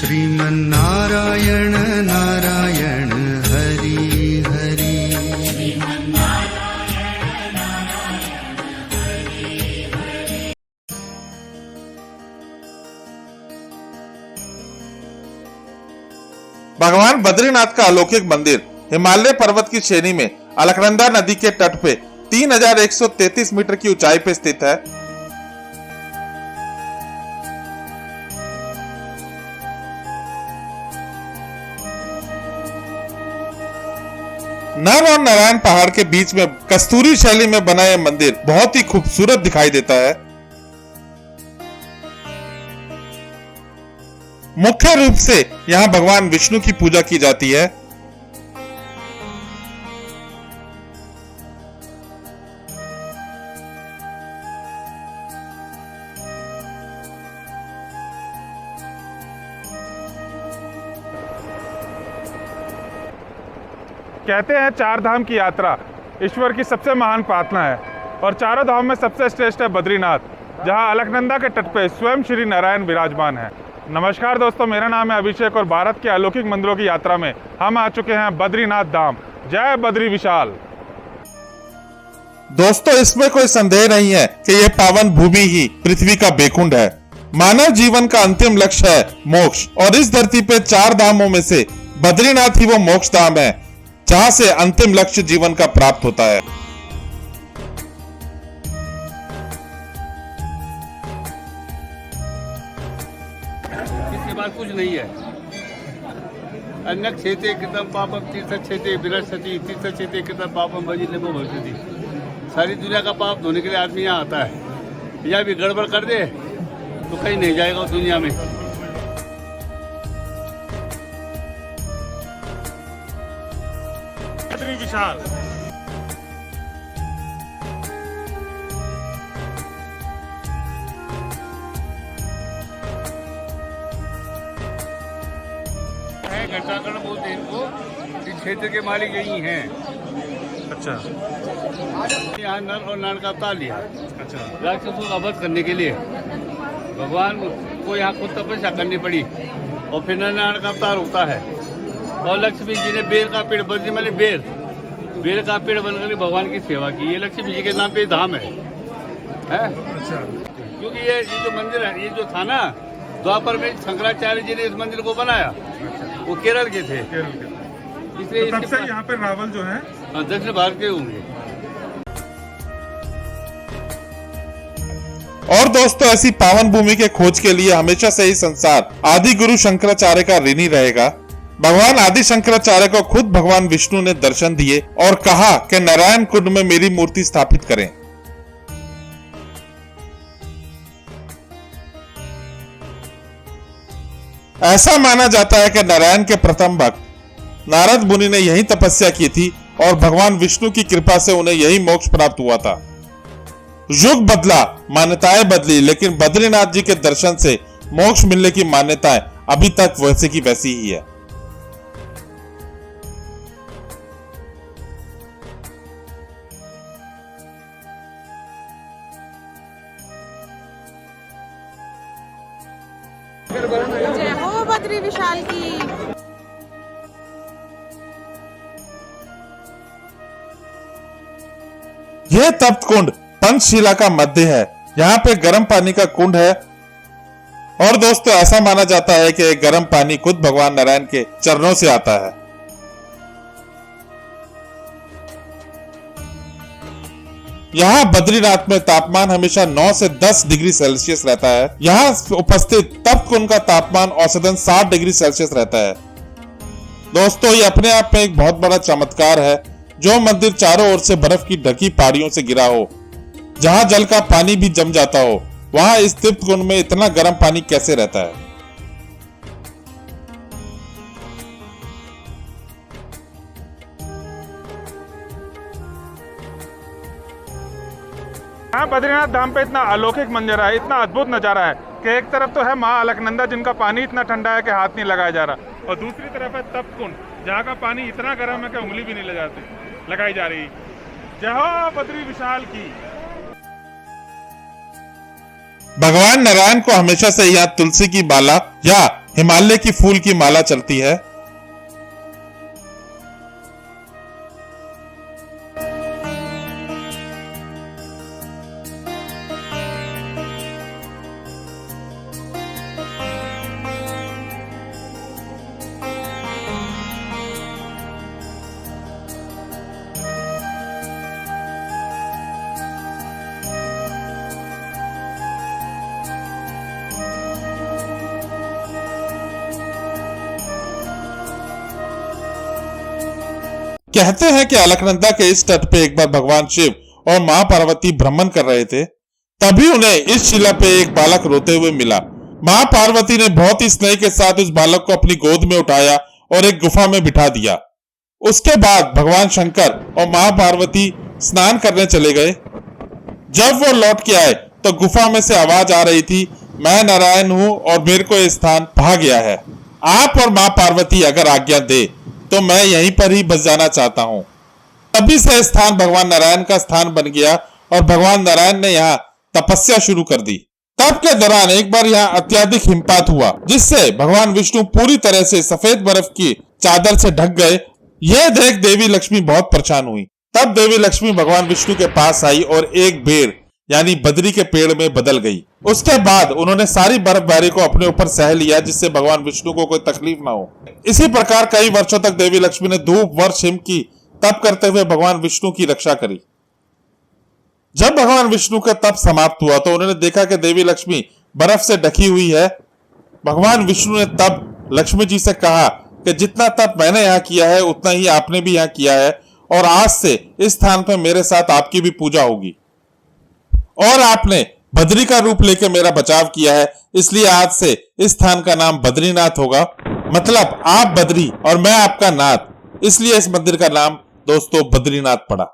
श्रीमन्नारायण नारायण हरि हरि। भगवान बद्रीनाथ का अलौकिक मंदिर हिमालय पर्वत की श्रेणी में अलकनंदा नदी के तट पे 3133 मीटर की ऊंचाई पे स्थित है। नर और नारायण पहाड़ के बीच में कस्तूरी शैली में बना यह मंदिर बहुत ही खूबसूरत दिखाई देता है। मुख्य रूप से यहाँ भगवान विष्णु की पूजा की जाती है। कहते हैं चार धाम की यात्रा ईश्वर की सबसे महान प्रार्थना है और चारों धाम में सबसे श्रेष्ठ है बद्रीनाथ, जहां अलकनंदा के तट पे स्वयं श्री नारायण विराजमान है। नमस्कार दोस्तों, मेरा नाम है अभिषेक और भारत के अलौकिक मंदिरों की यात्रा में हम आ चुके हैं बद्रीनाथ धाम। जय बद्री विशाल। दोस्तों, इसमें कोई संदेह नहीं है कि यह पावन भूमि ही पृथ्वी का बेकुंड है। मानव जीवन का अंतिम लक्ष्य है मोक्ष, और इस धरती पे चार धामों में से बद्रीनाथ ही वो मोक्ष धाम है जहां से अंतिम लक्ष्य जीवन का प्राप्त होता है। इसके बाद कुछ नहीं है। अन्य क्षेत्रे कृतम पापम तीर्थ क्षेत्रे विनश्यति, तीर्थ क्षेत्रे कृतम पापम भजितव्यो भविष्यति। सारी दुनिया का पाप धोने के लिए आदमी यहाँ आता है। या भी गड़बड़ कर दे तो कहीं नहीं जाएगा उस दुनिया में। बद्री विशाल। घटागढ़ बोलते हैं इनको। इस क्षेत्र के मालिक यही हैं। अच्छा, यहाँ नर और नारायण का अवतार लिया। अच्छा। राक्षसों का वध करने के लिए भगवान को यहाँ खुद तपस्या करनी पड़ी और फिर नर नारायण का अवतार होता है। और लक्ष्मी जी ने बेर का पेड़, बद्री माने बेर का पेड़ बनकर भगवान की सेवा की। ये लक्ष्मी जी के नाम पे धाम है? अच्छा। क्योंकि ये जो मंदिर है, ये जो था ना द्वापर में, शंकराचार्य जी ने इस मंदिर को बनाया। वो केरल के थे, इसलिए तब से यहाँ पे रावल जो है दक्षिण भारत के होंगे। और दोस्तों, ऐसी पावन भूमि के खोज के लिए हमेशा से ही संसार आदि गुरु शंकराचार्य का ऋणी रहेगा। भगवान आदि शंकराचार्य को खुद भगवान विष्णु ने दर्शन दिए और कहा कि नारायण कुंड में मेरी मूर्ति स्थापित करें। ऐसा माना जाता है कि नारायण के प्रथम भक्त नारद मुनि ने यही तपस्या की थी और भगवान विष्णु की कृपा से उन्हें यही मोक्ष प्राप्त हुआ था। युग बदला, मान्यताएं बदली, लेकिन बद्रीनाथ जी के दर्शन से मोक्ष मिलने की मान्यताएं अभी तक वैसे की वैसी ही है। जय हो बद्री विशाल की। यह तप्त कुंड पंचशिला का मध्य है। यहाँ पे गर्म पानी का कुंड है और दोस्तों, ऐसा माना जाता है कि गर्म पानी खुद भगवान नारायण के चरणों से आता है। यहाँ बद्रीनाथ में तापमान हमेशा 9 से 10 डिग्री सेल्सियस रहता है। यहाँ उपस्थित तप्त कुंड का तापमान औसतन 60 डिग्री सेल्सियस रहता है। दोस्तों, ये अपने आप में एक बहुत बड़ा चमत्कार है। जो मंदिर चारों ओर से बर्फ की ढकी पहाड़ियों से घिरा हो, जहाँ जल का पानी भी जम जाता हो, वहाँ इस तप्त कुंड में इतना गर्म पानी कैसे रहता है? यहाँ बद्रीनाथ धाम पे इतना अलौकिक मंजर है, इतना अद्भुत नज़ारा है कि एक तरफ तो है माँ अलकनंदा जिनका पानी इतना ठंडा है कि हाथ नहीं लगाया जा रहा, और दूसरी तरफ है तप्त कुंड जहाँ का पानी इतना गर्म है कि उंगली भी नहीं लगाई जा रही। जय हो बद्री विशाल की। भगवान नारायण को हमेशा से यहाँ तुलसी की माला या हिमालय की फूल की माला चलती है। कहते हैं कि अलकनंदा के इस तट पे एक बार भगवान शिव और मां पार्वती भ्रमण कर रहे थे, तभी उन्हें इस शिला पे एक बालक रोते हुए मिला। मां पार्वती ने बहुत ही स्नेह के साथ उस बालक को अपनी गोद में उठाया और एक गुफा में बिठा दिया। उसके बाद भगवान शंकर और मां पार्वती स्नान करने चले गए। जब वो लौट के आए तो गुफा में से आवाज आ रही थी, मैं नारायण हूं और मेरे को ये स्थान भा गया है। आप और मां पार्वती अगर आज्ञा दे तो मैं यहीं पर ही बस जाना चाहता हूं। तभी से स्थान भगवान नारायण का स्थान बन गया और भगवान नारायण ने यहाँ तपस्या शुरू कर दी। तप के दौरान एक बार यहाँ अत्यधिक हिमपात हुआ, जिससे भगवान विष्णु पूरी तरह से सफेद बर्फ की चादर से ढक गए। यह देख देवी लक्ष्मी बहुत परेशान हुई। तब देवी लक्ष्मी भगवान विष्णु के पास आई और एक बेर यानी बद्री के पेड़ में बदल गई। उसके बाद उन्होंने सारी बर्फबारी को अपने ऊपर सह लिया, जिससे भगवान विष्णु को कोई तकलीफ ना हो। इसी प्रकार कई वर्षों तक देवी लक्ष्मी ने धूप वर्ष हिम की तप करते हुए भगवान विष्णु की रक्षा करी। जब भगवान विष्णु का तप समाप्त हुआ तो उन्होंने देखा कि देवी लक्ष्मी बर्फ से ढकी हुई है। भगवान विष्णु ने तब लक्ष्मी जी से कहा कि जितना तप मैंने यहाँ किया है उतना ही आपने भी यहाँ किया है, और आज से इस स्थान पर मेरे साथ आपकी भी पूजा होगी। और आपने बद्री का रूप लेकर मेरा बचाव किया है, इसलिए आज से इस स्थान का नाम बद्रीनाथ होगा। मतलब आप बद्री और मैं आपका नाथ, इसलिए इस मंदिर का नाम दोस्तों बद्रीनाथ पड़ा।